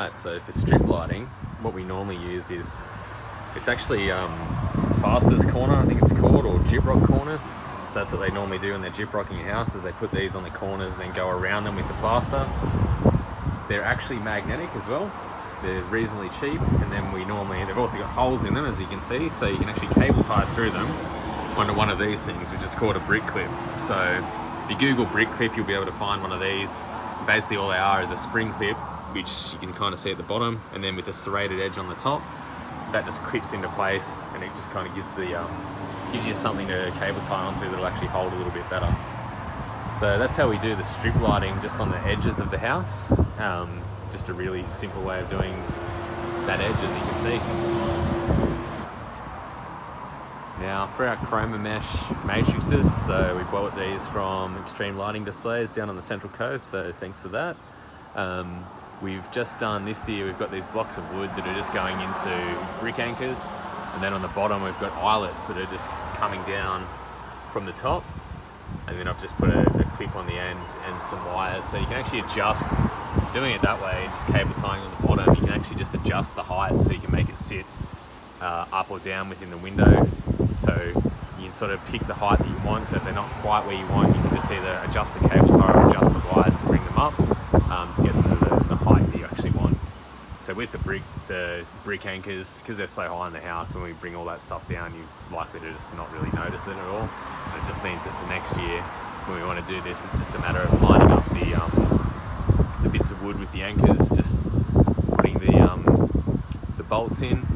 Alright, so for strip lighting, what we normally use is, it's actually plaster's corner, I think it's called, or gyprock corners. So that's what they normally do when they're gyprocking a house, is they put these on the corners and then go around them with the plaster. They're actually magnetic as well. They're reasonably cheap, and then they've also got holes in them, as you can see, so you can actually cable tie through them onto one of these things, which is called a brick clip. So if you Google brick clip, you'll be able to find one of these. Basically all they are is a spring clip, which you can kind of see at the bottom, and then with a serrated edge on the top, that just clips into place, and it just kind of gives you something to cable tie onto that'll actually hold a little bit better. So that's how we do the strip lighting, just on the edges of the house. Just a really simple way of doing that edge, as you can see. Now for our chroma mesh matrices, so we bought these from Extreme Lighting Displays down on the Central Coast, so thanks for that. We've just done this year, we've got these blocks of wood that are just going into brick anchors, and then on the bottom we've got eyelets that are just coming down from the top, and then I've just put a clip on the end and some wires, so you can actually adjust, doing it that way, just cable tying on the bottom, you can actually just adjust the height so you can make it sit up or down within the window. So you can sort of pick the height that you want, so if they're not quite where you want, you can just either adjust the cable tie or adjust the wires to bring them up to get them to the height that you actually want. So with the brick anchors, because they're so high in the house, when we bring all that stuff down, you're likely to just not really notice it at all. And it just means that for next year, when we want to do this, it's just a matter of lining up the bits of wood with the anchors, just putting the bolts in,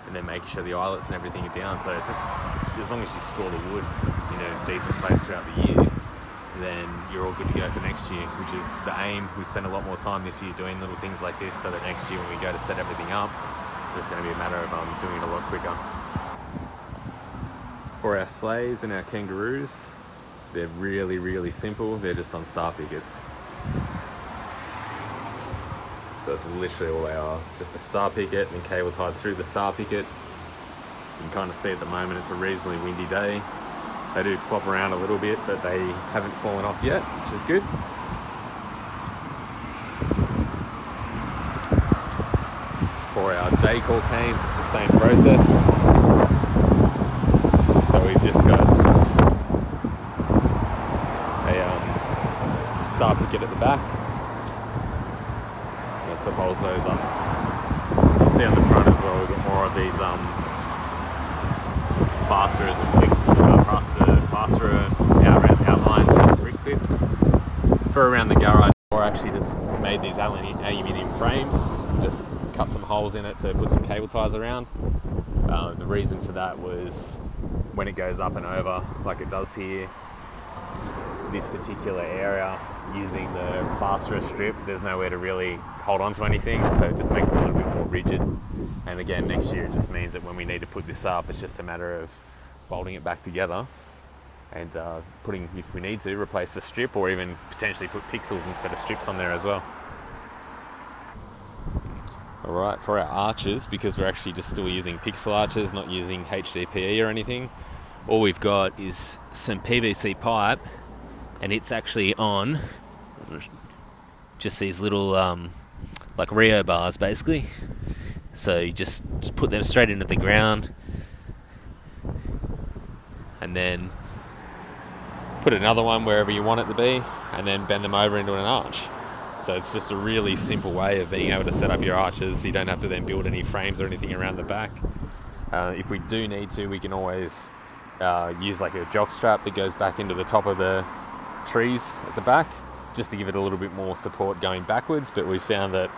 and then making sure the eyelets and everything are down. So it's just, as long as you store the wood in a decent place throughout the year, then you're all good to go for next year, which is the aim. We spend a lot more time this year doing little things like this, so that next year when we go to set everything up, it's just going to be a matter of doing it a lot quicker. For our sleighs and our kangaroos, they're really, really simple. They're just on star pickets. So that's literally all they are. Just a star picket and cable tied through the star picket. You can kind of see at the moment it's a reasonably windy day. They do flop around a little bit, but they haven't fallen off yet, which is good. For our decor canes, it's the same process. So we've just got a star picket at the back. That's what holds those up. You see on the front as well, we've got more of these plasterers and plasterer outlines and brick clips. For around the garage, or actually just made these aluminium frames, just cut some holes in it to put some cable ties around. The reason for that was when it goes up and over, like it does here, this particular area, using the plasterer strip, there's nowhere to really hold on to anything, so it just makes it a little bit more rigid. And again, next year it just means that when we need to put this up, it's just a matter of bolting it back together and putting, if we need to, replace the strip, or even potentially put pixels instead of strips on there as well. Alright, for our arches, because we're actually just still using pixel arches, not using HDPE or anything, all we've got is some PVC pipe, and it's actually on just these little like Rio bars basically. So you just put them straight into the ground, and then put another one wherever you want it to be, and then bend them over into an arch. So it's just a really simple way of being able to set up your arches. You don't have to then build any frames or anything around the back. If we do need to, we can always use like a jock strap that goes back into the top of the trees at the back, just to give it a little bit more support going backwards. But we found that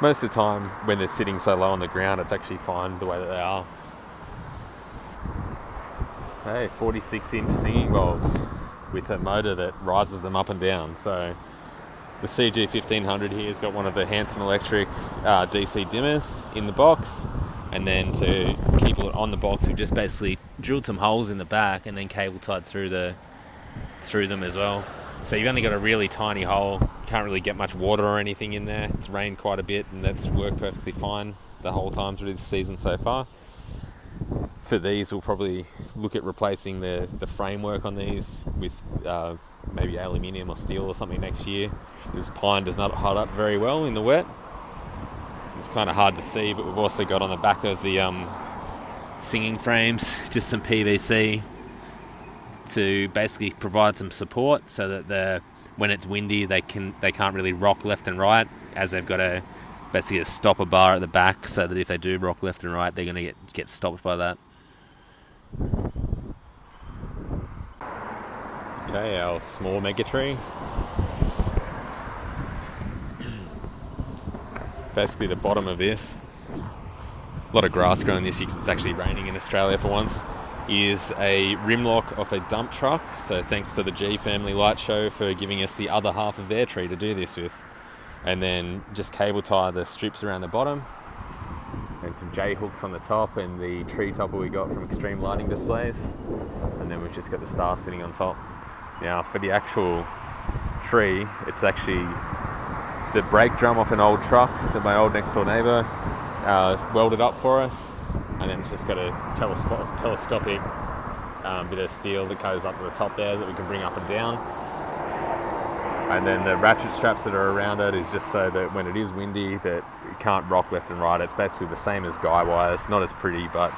most of the time when they're sitting so low on the ground, it's actually fine the way that they are. Okay, 46-inch singing bulbs with a motor that rises them up and down. So the CG1500 here has got one of the Hanson Electric DC dimmers in the box, and then to keep it on the box, we've just basically drilled some holes in the back and then cable tied through them as well. So you've only got a really tiny hole, you can't really get much water or anything in there. It's rained quite a bit, and that's worked perfectly fine the whole time through this season so far. For these, we'll probably look at replacing the framework on these with maybe aluminium or steel or something next year, because pine does not hold up very well in the wet. It's kind of hard to see, but we've also got on the back of the singing frames just some PVC to basically provide some support so that when it's windy they can't really rock left and right, as they've got to basically a stopper bar at the back so that if they do rock left and right they're going to get stopped by that. Okay, our small mega tree. Basically the bottom of this, a lot of grass growing this year because it's actually raining in Australia for once, is a rim lock off a dump truck. So thanks to the G Family Light Show for giving us the other half of their tree to do this with. And then just cable tie the strips around the bottom and some J hooks on the top and the tree topper we got from Extreme Lighting Displays. And then we've just got the star sitting on top. Now for the actual tree, it's actually the brake drum off an old truck that my old next door neighbour welded up for us, and then it's just got a telescopic bit of steel that goes up to the top there that we can bring up and down, and then the ratchet straps that are around it is just so that when it is windy that it can't rock left and right. It's basically the same as guy wires, not as pretty but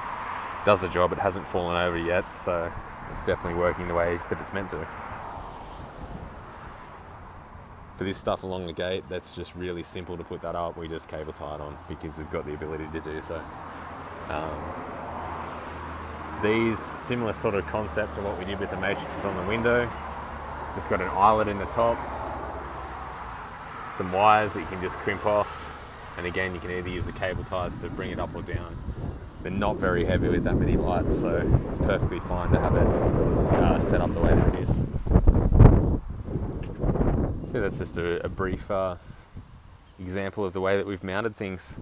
does the job. It hasn't fallen over yet, so it's definitely working the way that it's meant to. For this stuff along the gate, that's just really simple to put that up. We just cable tie it on because we've got the ability to do so. These similar sort of concept to what we did with the matrices on the window. Just got an eyelet in the top, some wires that you can just crimp off, and again you can either use the cable ties to bring it up or down. They're not very heavy with that many lights, so it's perfectly fine to have it set up the way that it is. So that's just a brief example of the way that we've mounted things.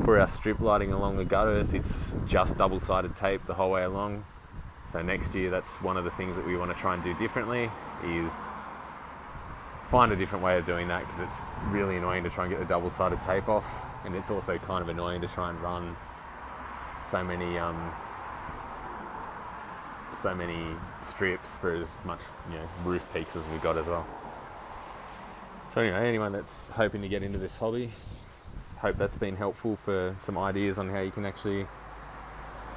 For our strip lighting along the gutters, it's just double-sided tape the whole way along. So next year, that's one of the things that we want to try and do differently, is find a different way of doing that, because it's really annoying to try and get the double-sided tape off, and it's also kind of annoying to try and run so many strips for as much roof peaks as we've got as well. So anyway, anyone that's hoping to get into this hobby, hope that's been helpful for some ideas on how you can actually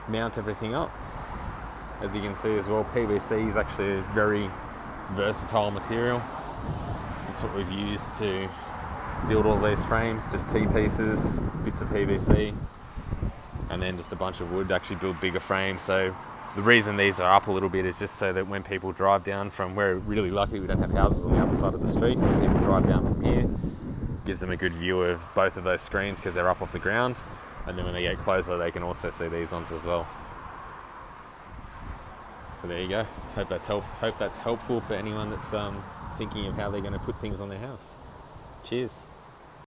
mount everything up. As you can see as well, PVC is actually a very versatile material. It's what we've used to build all these frames, just T-pieces, bits of PVC, and then just a bunch of wood to actually build bigger frames. So the reason these are up a little bit is just so that when people drive down from, we're really lucky we don't have houses on the other side of the street, when people drive down from here, gives them a good view of both of those screens because they're up off the ground, and then when they get closer they can also see these ones as well. So there you go. Hope that's helpful for anyone that's thinking of how they're going to put things on their house. Cheers.